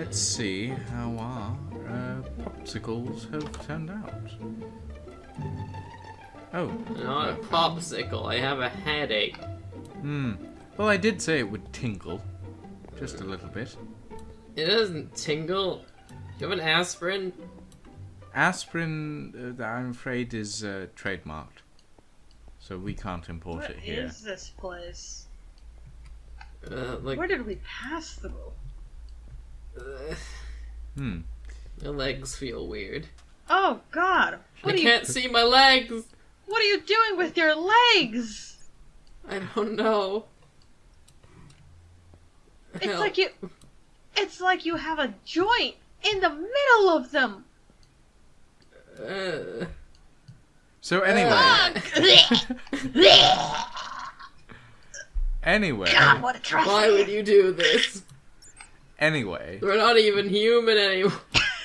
let's see how our popsicles have turned out. Oh. Not a popsicle. I have a headache. Well, I did say it would tingle. Just a little bit. It doesn't tingle. Do you have an aspirin? Aspirin, I'm afraid, is trademarked. So we can't import it here. What is this place? Like... Where did we pass through? My legs feel weird. Oh God! I can't see my legs! What are you doing with your legs? I don't know. It's like you have a joint in the middle of them. So anyway, God, what a why would you do this? Anyway, We're not even human anymore.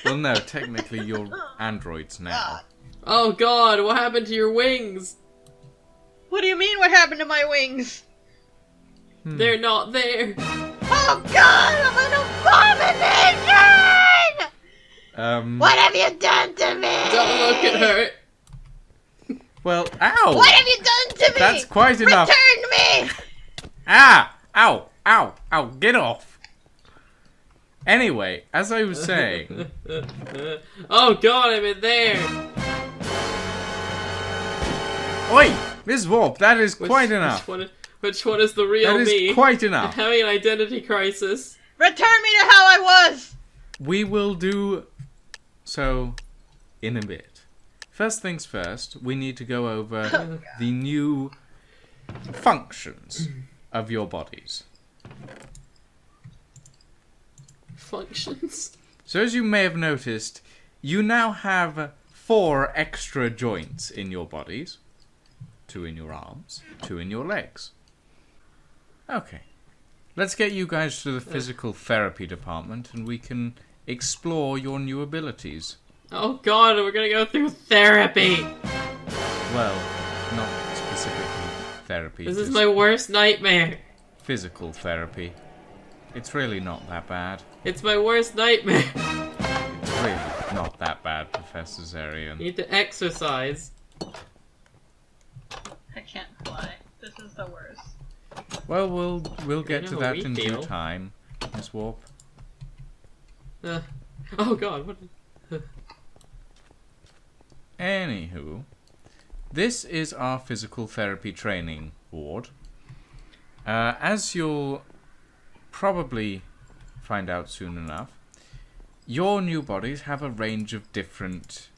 well, no, technically you're androids now. Oh God, what happened to your wings? What do you mean? What happened to my wings? They're not there. Oh God, I'm an abomination! What have you done to me? Don't look at her. Well, ow! What have you done to me? That's quite enough. Return me! Ah! Ow! Ow! Ow! Get off! Anyway, as I was saying... Oh God, I'm in there! Oi! Miss Warp, that is quite enough. Which one is the real That me? is quite I'm enough. having an identity crisis. Return me to how I was! We will do so in a bit. First things first, we need to go over the new functions of your bodies. Functions? So as you may have noticed, you now have 4 extra joints in your bodies. 2 in your arms, 2 in your legs. Okay. Let's get you guys to the physical therapy department and we can explore your new abilities. Oh God, we're gonna go through therapy! Well, not specifically therapy. This is just my worst nightmare! physical therapy. It's really not that bad. It's my worst nightmare! It's really not that bad, Professor Zarian. You need to exercise. I can't fly. This is the worst. Well, we'll get to know that we in due feel. time, Miss Warp. Oh God, what? Anywho, this is our physical therapy training ward. As you'll probably find out soon enough, your new bodies have a range of different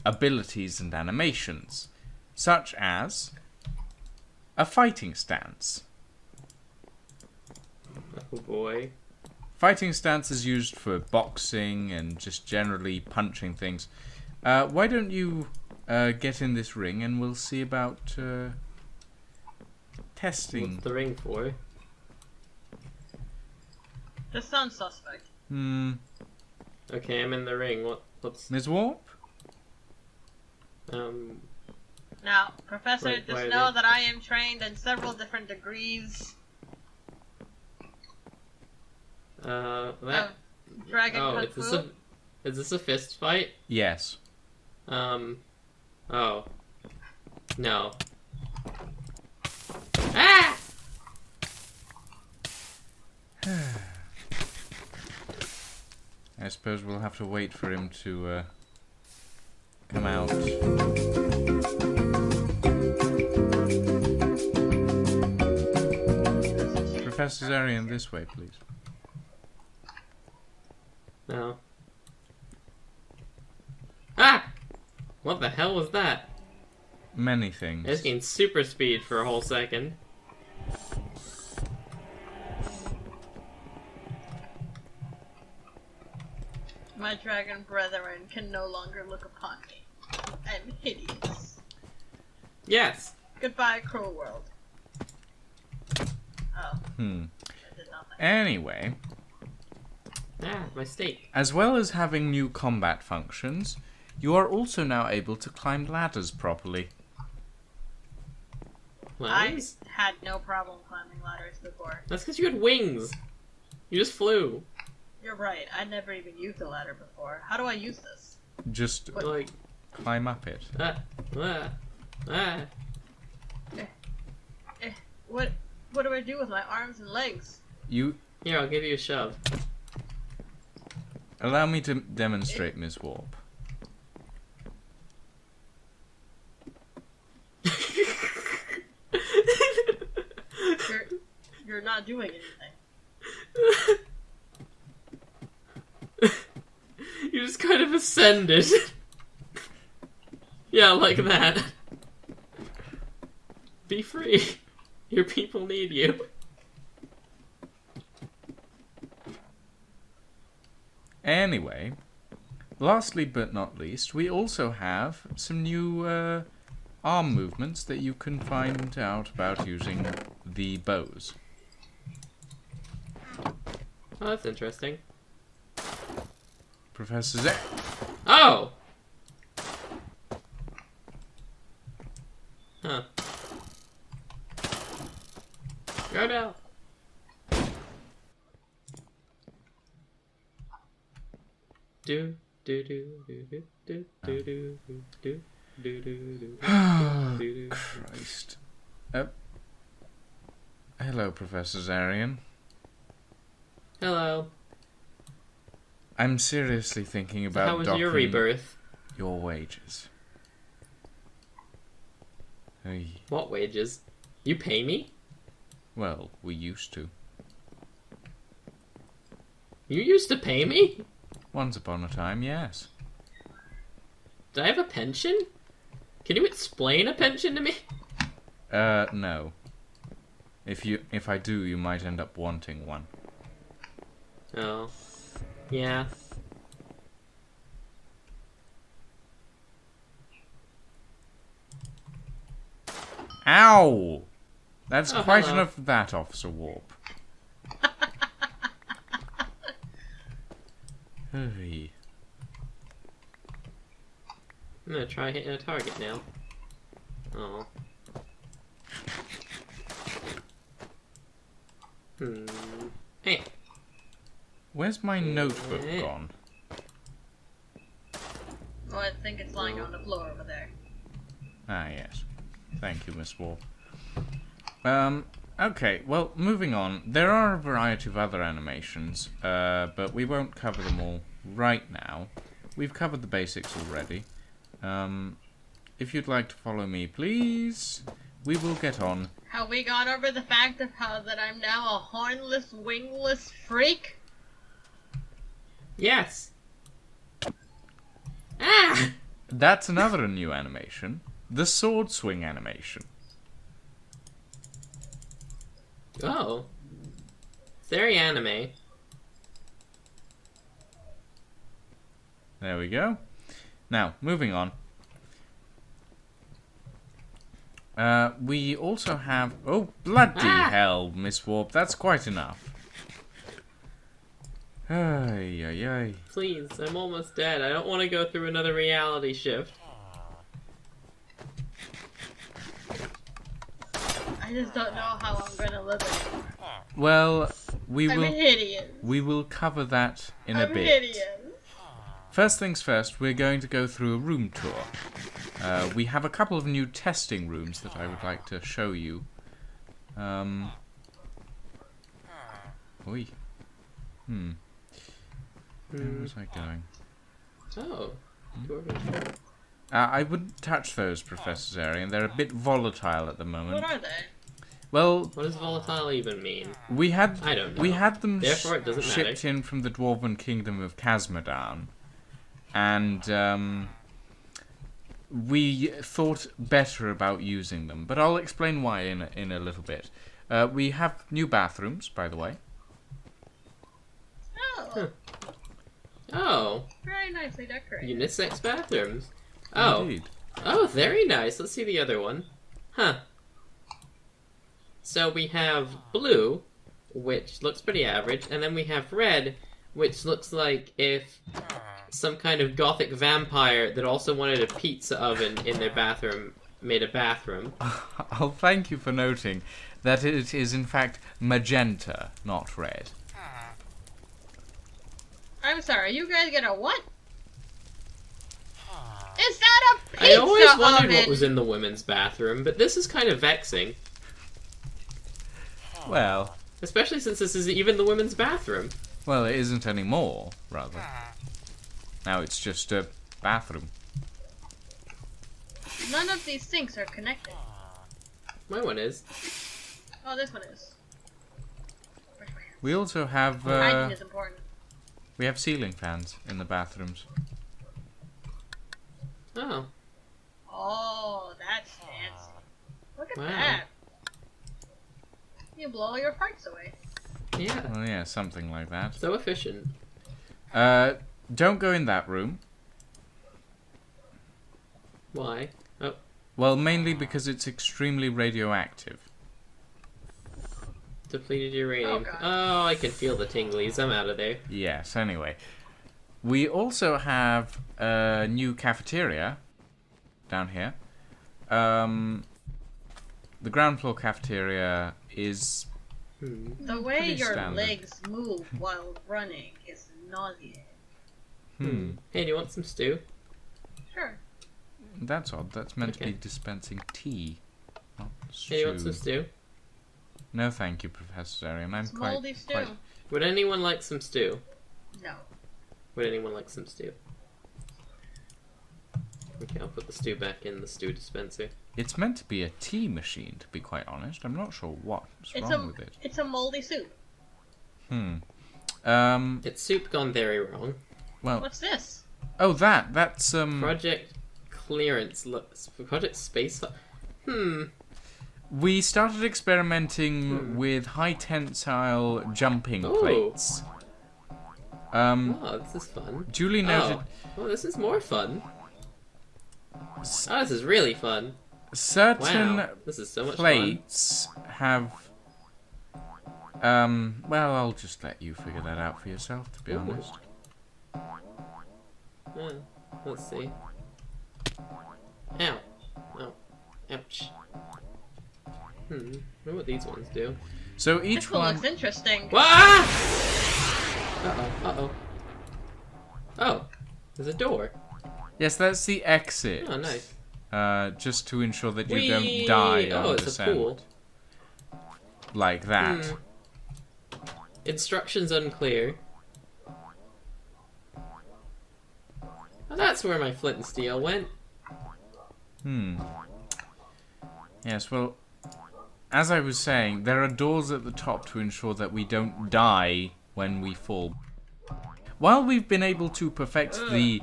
abilities and animations, such as a fighting stance. Oh boy. Fighting stance is used for boxing and just generally punching things. Why don't you get in this ring and we'll see about testing. What's the ring for? This sounds suspect. Okay, I'm in the ring. What's Ms. Warp? Now, Professor, Wait, just why know they- that I am trained in several different degrees that. of dragon Oh, kung fu. is this a fist fight? Yes. Oh. No. Ah! I suppose we'll have to wait for him to come out. Professor Zarian, this way, please. No. Ah! What the hell was that? Many I things. just gained super speed for a whole second. My dragon brethren can no longer look upon me. I'm hideous. Yes! Goodbye, cruel world. Oh, I did nothing. Anyway, Ah, my steak. as well as having new combat functions, you are also now able to climb ladders properly. Ladders? I had no problem climbing ladders before. That's because you had wings. You just flew. You're right. I never even used a ladder before. How do I use this? Just Like, climb up it. ah. What do I do with my arms and legs? You Here, I'll give you a shove. allow me to demonstrate, Miss Warp. You're not doing anything. You just kind of ascended. Yeah, like that. Be free. Your people need you. Anyway, lastly but not least, we also have some new arm movements that you can find out about using the bows. Oh, that's interesting. Professor Z. Oh! Huh. Go down. Do do do do do do do do do do do do. Christ. Hello, Professor Zarian. Hello. I'm seriously thinking about How was docking your rebirth? your wages. Hey. What wages? You pay me? Well, we used to. You used to pay me? Once upon a time, yes. Do I have a pension? Can you explain a pension to me? No. If I do, you might end up wanting one. Oh. Yeah. Ow! That's Oh, quite hello. enough of that, Officer Warp. Hey. I'm gonna try hitting a target now. Oh. Hey. Where's my notebook gone? Oh, I think it's lying on the floor over there. Ah, yes. Thank you, Miss Warp. Okay, well, moving on. There are a variety of other animations, but we won't cover them all right now. We've covered the basics already. If you'd like to follow me, please, we will get on. Have we gone over the fact of how that I'm now a hornless, wingless freak? Yes. Ah! That's another new animation. The sword swing animation. Oh. Very anime. There we go. Now, moving on. We also have... Oh, bloody hell, Miss Warp. That's quite enough. Ay, ay, ay. Please, I'm almost dead. I don't want to go through another reality shift. I just don't know how I'm gonna live anymore. Well, we I'm will... hideous. We will cover that in a I'm bit. hideous. First things first, we're going to go through a room tour. We have a couple of new testing rooms that I would like to show you. Oi. Where was I going? Oh. I wouldn't touch those, Professor Zarian. They're a bit volatile at the moment. What are they? Well, What does volatile even mean? we had I don't know. we had them Therefore, it doesn't matter. shipped in from the Dwarven Kingdom of Casmodown, and we thought better about using them. But I'll explain why in a little bit. We have new bathrooms, by the way. Oh, Oh. very nicely decorated. Unisex bathrooms. Oh. Indeed. Oh, very nice. Let's see the other one. Huh. So we have blue, which looks pretty average, and then we have red, which looks like if some kind of gothic vampire that also wanted a pizza oven in their bathroom made a bathroom. I'll thank you for noting that it is in fact magenta, not red. I'm sorry, you guys get a what? Is that a pizza I always wondered oven? what was in the women's bathroom, but this is kind of vexing. Well, Especially since this isn't even the women's bathroom. well, it isn't anymore, rather. Now it's just a bathroom. None of these sinks are connected. My one is. Oh, this one is. We also have Hygiene is important. we have ceiling fans in the bathrooms. Oh. Oh, that's fancy. Look at Wow. that. You blow all your farts away. Yeah. Well, yeah, something like that. So efficient. Don't go in that room. Why? Oh. Well, mainly because it's extremely radioactive. Depleted uranium. Oh, God. Oh, I can feel the tinglies. I'm out of there. Yes, anyway. We also have a new cafeteria down here. The ground floor cafeteria is... The way Pretty your standard. legs move while running is nauseating. Hey, do you want some stew? Sure. That's odd. That's meant to Okay. be dispensing tea, not Hey, you want some stew. stew? No, thank you, Professor Zarian. I'm It's moldy stew. quite... Would anyone like some stew? No. Would anyone like some stew? Okay, I'll put the stew back in the stew dispenser. It's meant to be a tea machine, to be quite honest. I'm not sure what's It's wrong with it. It's a moldy soup. It's soup gone very wrong. Well, What's this? oh, that's Project clearance. Project space. we started experimenting with high tensile jumping Ooh. plates. Oh, this is fun. Duly noted. Oh, this is more fun. Oh, this is really fun. Certain Wow, this is so much plates have. Well, I'll just let you figure that out for yourself, to be Ooh. honest. fun. Let's see. Ow. Oh. Ouch. I wonder what these ones do. So This each one one. looks interesting. Ah! Uh-oh. Oh, there's a door. Yes, that's the exit. Oh, nice. Just to ensure that you Whee! don't die on Oh, it's descent. a pool. Like that. Instructions unclear. Oh, that's where my flint and steel went. Yes, well, as I was saying, there are doors at the top to ensure that we don't die when we fall. While we've been able to perfect the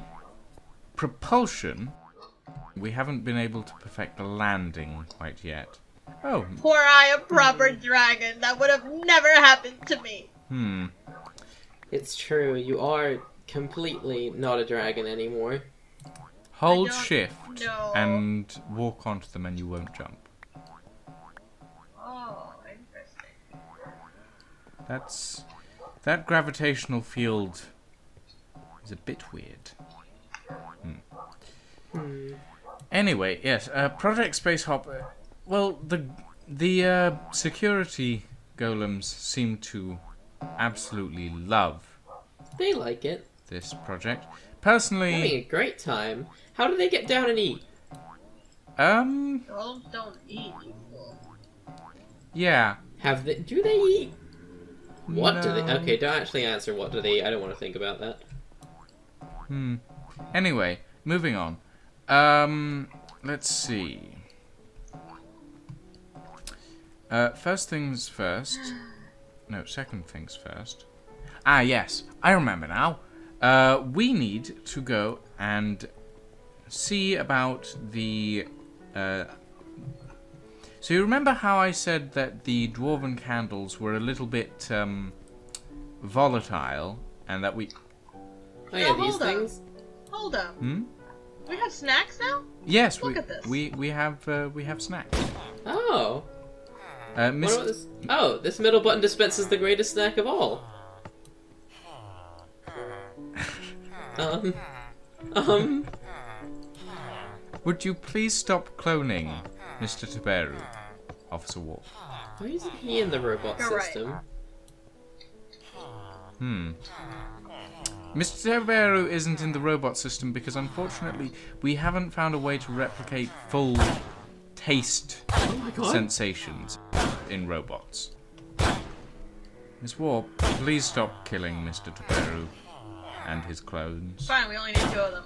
propulsion, we haven't been able to perfect the landing quite yet. Oh, Were I a proper dragon, that would have never happened to me. It's true, you are completely not a dragon anymore. hold I don't shift know. and walk onto them and you won't jump. Oh, interesting. That gravitational field is a bit weird. Anyway, yes, Project Space Hop. Well, the security golems seem to absolutely love They like it. this project. Having Personally, a great time. How do they get down and eat? Well, don't eat, you fool. yeah. Do they eat? What do they? No. Okay, don't actually answer what do they eat. I don't want to think about that. Anyway, moving on. Let's see. First things first. No, second things first. Ah, yes, I remember now. We need to go and see about the. So you remember how I said that the dwarven candles were a little bit volatile, and that we. Oh yeah, Now, these hold up. things. Hold up. We have snacks now? Yes, Look at this. we have snacks. Oh. What Miss. about this? Oh, this middle button dispenses the greatest snack of all. Would you please stop cloning Mr. Taberu, Officer Wolf? Why isn't he in the robot You're right. system? Mr. Teberu isn't in the robot system because, unfortunately, we haven't found a way to replicate full taste Oh my god. sensations in robots. Miss Warp, please stop killing Mr. Teberu and his clones. Fine, we only need 2 of them.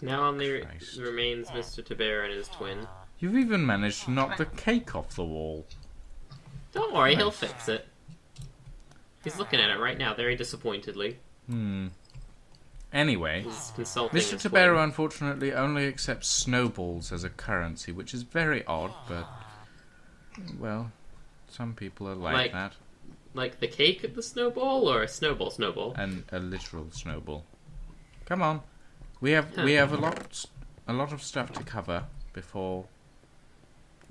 Now only Christ. remains Mr. Tabera and his twin. You've even managed to knock the cake off the wall. Don't worry, he'll fix it. He's looking at it right now, very disappointedly. Anyway, He's consulting Mr. his Tabero twin. unfortunately only accepts snowballs as a currency, which is very odd, but, well, some people are like that. Like the cake at the snowball, or a snowball? And a literal snowball. Come on. We have a lot of stuff to cover before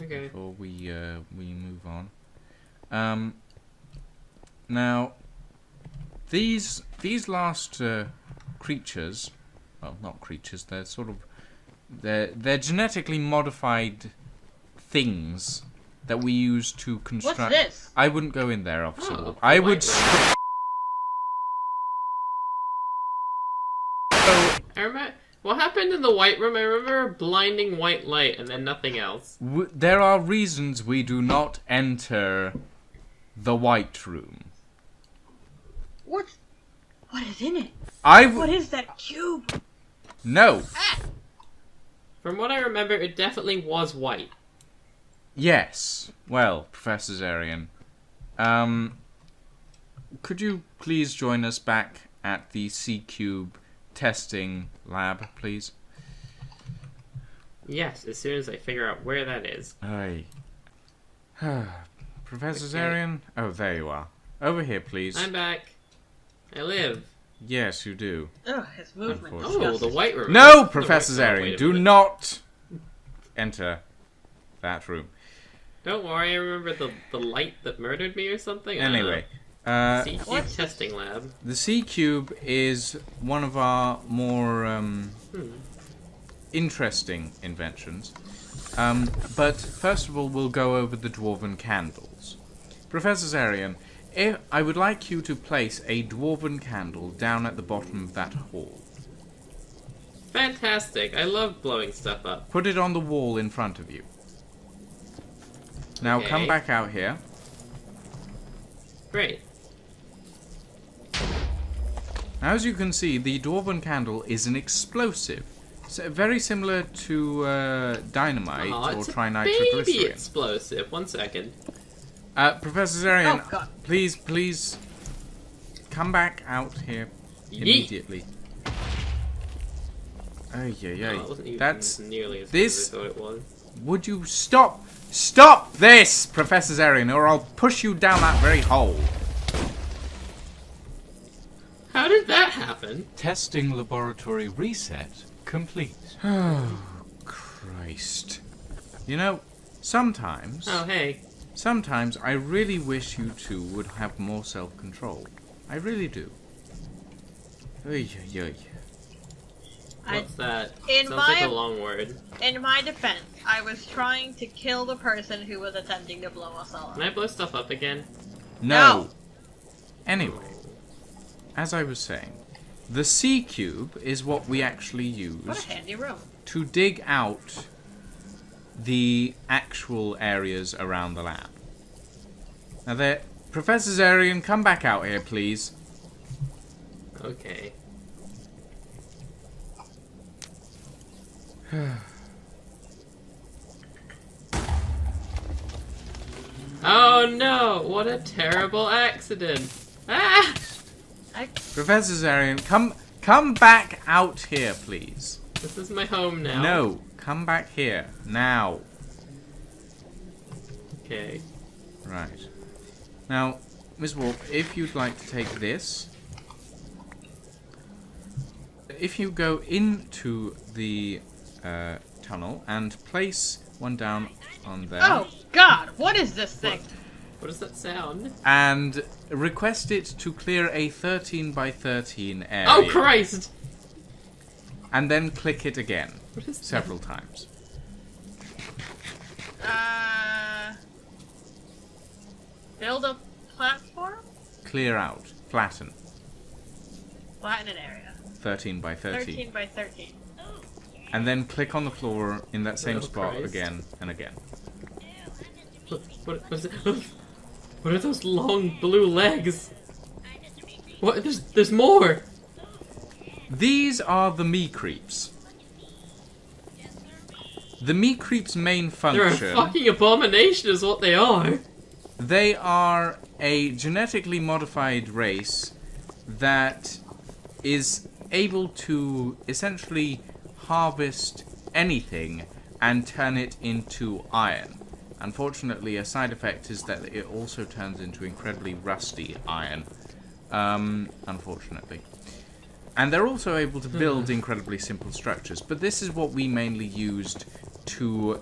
Okay. we move on. Now these last creatures, well, not creatures, they're sort of they're genetically modified things that we use to construct. What's this? I wouldn't go in there, Officer. Oh, I would. white I remember what happened in the white room. I remember a blinding white light and then nothing else. There are reasons we do not enter the white room. What is in it? What is that cube? No. From what I remember, it definitely was white. Yes. Well, Professor Zarian, could you please join us back at the C-Cube testing lab, please? Yes, as soon as I figure out where that is. Aye. Professor Okay. Zarian? Oh, there you are. Over here, please. I'm back. I live. Yes, you do. Ugh, his movement. Unfortunately. Oh, the disgusting. white room. No, The Professor white- oh, Zarian, wait a do minute. not enter that room. Don't worry, I remember the light that murdered me or something. I don't Anyway, know. C-Cube What's- testing lab. the C-Cube is one of our more interesting inventions. But first of all, we'll go over the dwarven candles. Professor Zarian, I would like you to place a dwarven candle down at the bottom of that hall. Fantastic. I love blowing stuff up. Put it on the wall in front of you. Now Okay. come back out here. Great. Now, as you can see, the dwarven candle is an explosive. So very similar to dynamite Aw, or it's a trinitroglycerin. baby explosive. 1 second. Professor Zarian, Oh, God. please come back out here Yeet. immediately. Ay, ay, No, ay. it wasn't even That's. nearly as this- good as I thought it was. Would you stop this, Professor Zarian, or I'll push you down that very hole. How did that happen? Testing laboratory reset complete. Oh, Christ. You know, sometimes Oh, hey. I really wish you two would have more self-control. I really do. Ay, ay, ay. What's that? In Sounds like my- a long word. In my defense, I was trying to kill the person who was attempting to blow us all Can up. I blow stuff up again? No. Anyway, as I was saying, the C-Cube is what we actually What a use handy room. to dig out the actual areas around the lab. Now there, Professor Zarian, come back out here, please. Okay. Oh no! What a terrible accident! Ah! Professor Zarian, come back out here, please. This is my home now. No, come back here now. Okay. Right. Now, Ms. Warp, if you'd like to take this, if you go into the tunnel and place one down on there, Oh, God, what is this thing? What does that sound? and request it to clear a 13 by 13 area, Oh Christ! and then click it again What is that? several times. Build a platform? Clear out. Flatten. Flatten an area. 13 by 13. 13 by 13. And then click on the floor in that same Oh, spot Christ. again and again. What is it? What are those long blue legs? What? There's more! These are the me creeps. The me creeps' main They're a function... fucking abomination is what they are! They are a genetically modified race that is able to essentially harvest anything and turn it into iron. Unfortunately, a side effect is that it also turns into incredibly rusty iron. Unfortunately. And they're also able to build incredibly simple structures, but this is what we mainly used to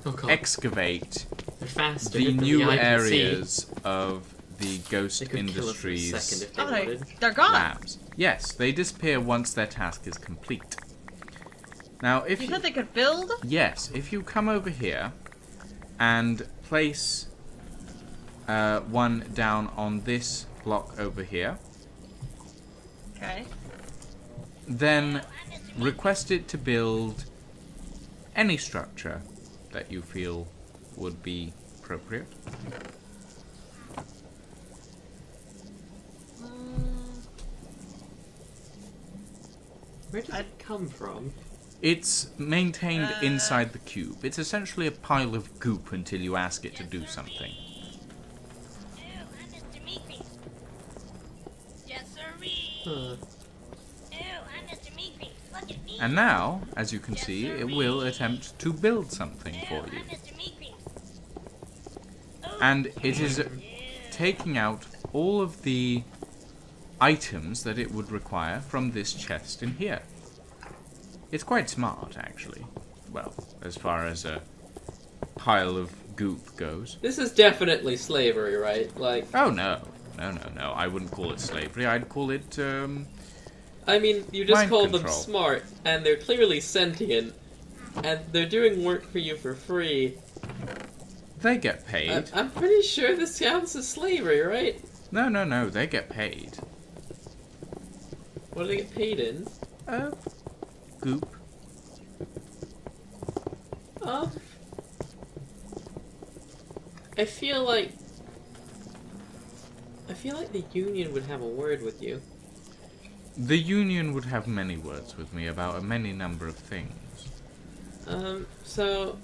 Oh god. excavate They're faster the than new the eye can see. areas of the Ghost They could kill us in a Industries second if they Oh, wanted. they're gone. labs. Yes, they disappear once their task is complete. Now, if You you... said they could build? Yes, if you come over here and place one down on this block over here, Okay. then request it to build any structure that you feel would be appropriate. Where does it come from? It's maintained inside the cube. It's essentially a pile of goop until you ask it to do something. Huh. And now, as you can see, it will attempt to build something for you. And it is taking out all of the items that it would require from this chest in here. It's quite smart, actually. Well, as far as a pile of goop goes. This is definitely slavery, right? Like, Oh, no. No. I wouldn't call it slavery. I'd call it, I mean, you just Mind called them control. smart, and they're clearly sentient, and they're doing work for you for free. they get paid. I'm pretty sure this counts as slavery, right? No, they get paid. What do they get paid in? Goop. I feel like the union would have a word with you. The Union would have many words with me about a many number of things. So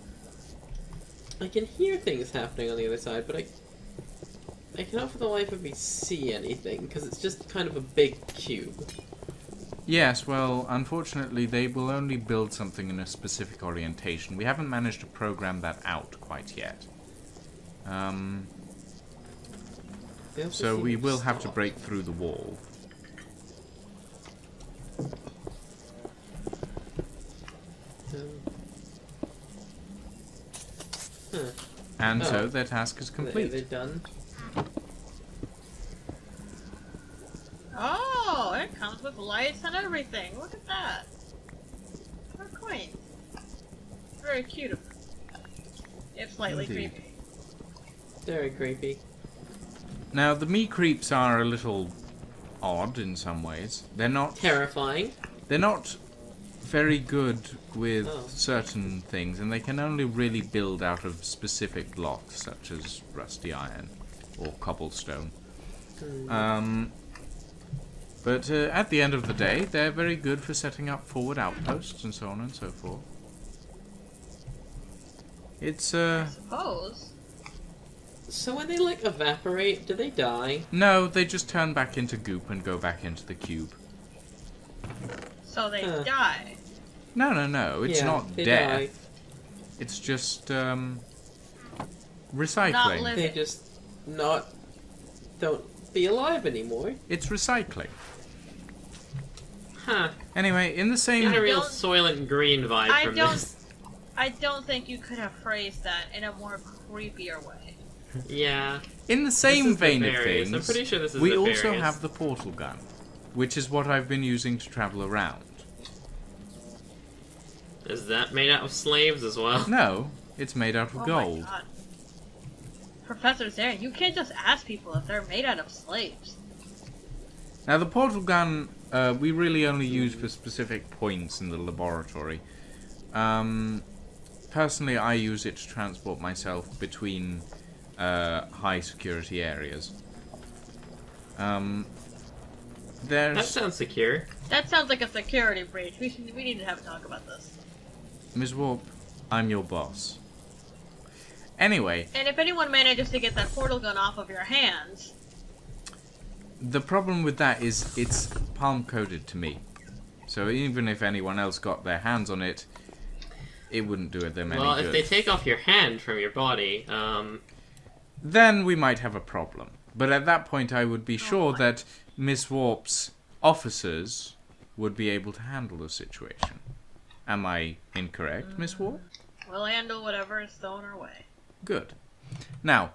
I can hear things happening on the other side, but I cannot for the life of me see anything because it's just kind of a big cube. Yes, well, unfortunately, they will only build something in a specific orientation. We haven't managed to program that out quite yet. They also So seem we will have to stopped. break through the wall. Huh. And Oh. so their task is complete. They're done. Oh, it comes with lights and everything. Look at that. How quaint. Very cute of them. If slightly Indeed. creepy. Very creepy. Now, the me creeps are a little odd in some ways. They're not Terrifying. very good with Oh. certain things, and they can only really build out of specific blocks, such as rusty iron or cobblestone. But at the end of the day, they're very good for setting up forward outposts and so on and so forth. It's, Suppose. So when they like evaporate, do they die? no, they just turn back into goop and go back into the cube. So they Huh. die. No, it's Yeah, not they death. die. It's just, Not recycling. living. They just don't be alive anymore. It's recycling. Huh. Anyway, in the same... Get a real don't- Soylent Green vibe I from don't- this. I don't think you could have phrased that in a more creepier way. Yeah. In the This same is vein of nefarious. I'm things, pretty sure this is we nefarious. also have the portal gun, which is what I've been using to travel around. Is that made out of slaves as well? No, it's made out of Oh gold. my god. Professor Zarin, you can't just ask people if they're made out of slaves. Now, the portal gun, we really only use for specific points in the laboratory. Personally, I use it to transport myself between high security areas. That There's... sounds secure. That sounds like a security breach. We need to have a talk about this. Ms. Warp, I'm your boss. Anyway, And if anyone manages to get that portal gun off of your hands... the problem with that is it's palm-coded to me. So even if anyone else got their hands on it, it wouldn't do them any Well, good. if they take off your hand from your body, Then we might have a problem. But at that point, I would be sure that Miss Warp's officers would be able to handle the situation. Am I incorrect, Miss Warp? We'll handle whatever is thrown our way. Good. Now,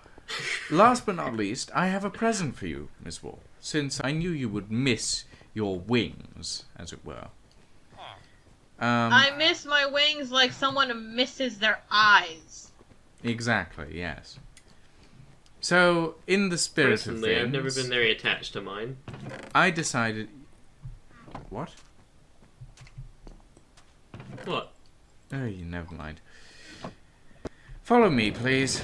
last but not least, I have a present for you, Miss Warp, since I knew you would miss your wings, as it were. I miss my wings like someone misses their eyes. Exactly, yes. So, in the spirit of personally, things, I've never been very attached to mine. I decided... What? What? Oh, you never mind. Follow me, please.